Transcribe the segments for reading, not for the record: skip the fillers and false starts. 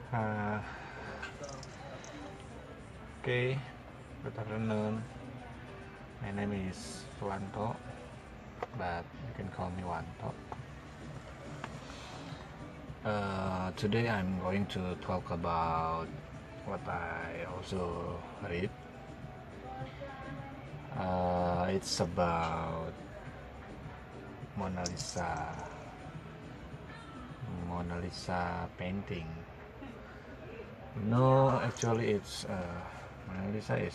Uh, okay, good afternoon. My name is Wanto, but you can call me Wanto. Today I'm going to talk about what I also read. It's about Mona Lisa, Mona Lisa painting. No, actually, it's Mona Lisa is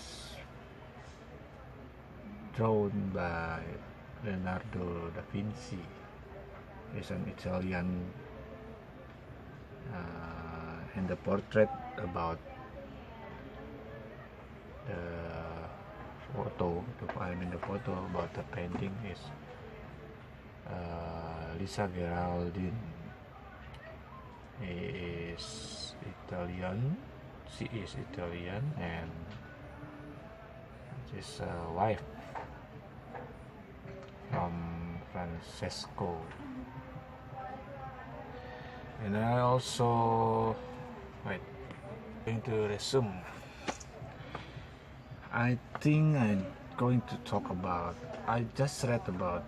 drawn by Leonardo da Vinci. He's an Italian, and the portrait about the the photo about the painting is Lisa Geraldine. He is Italian. She is Italian, and his wife from Francesco. And I also going to resume. I think I'm going to talk about. I just read about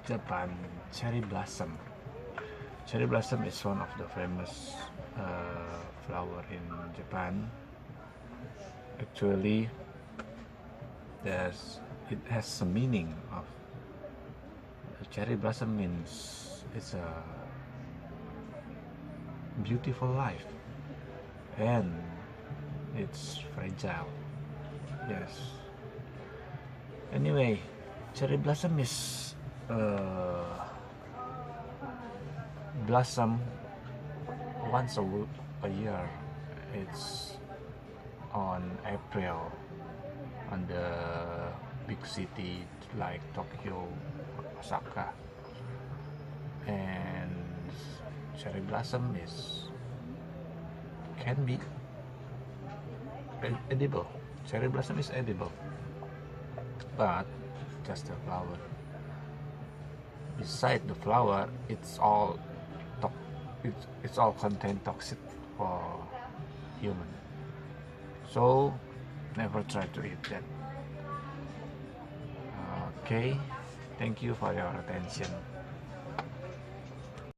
Japan cherry blossom. Cherry blossom is one of the famous flower in Japan. Actually, it has a meaning of cherry blossom means it's a beautiful life and it's fragile. Yes. Anyway, cherry blossom is blossom once a year. It's on April on the big city like Tokyo, Osaka, and cherry blossom can be edible. Cherry blossom is edible, but just the flower. Beside the flower, it's all contain toxic for human. So never try to eat that. Okay, thank you for your attention.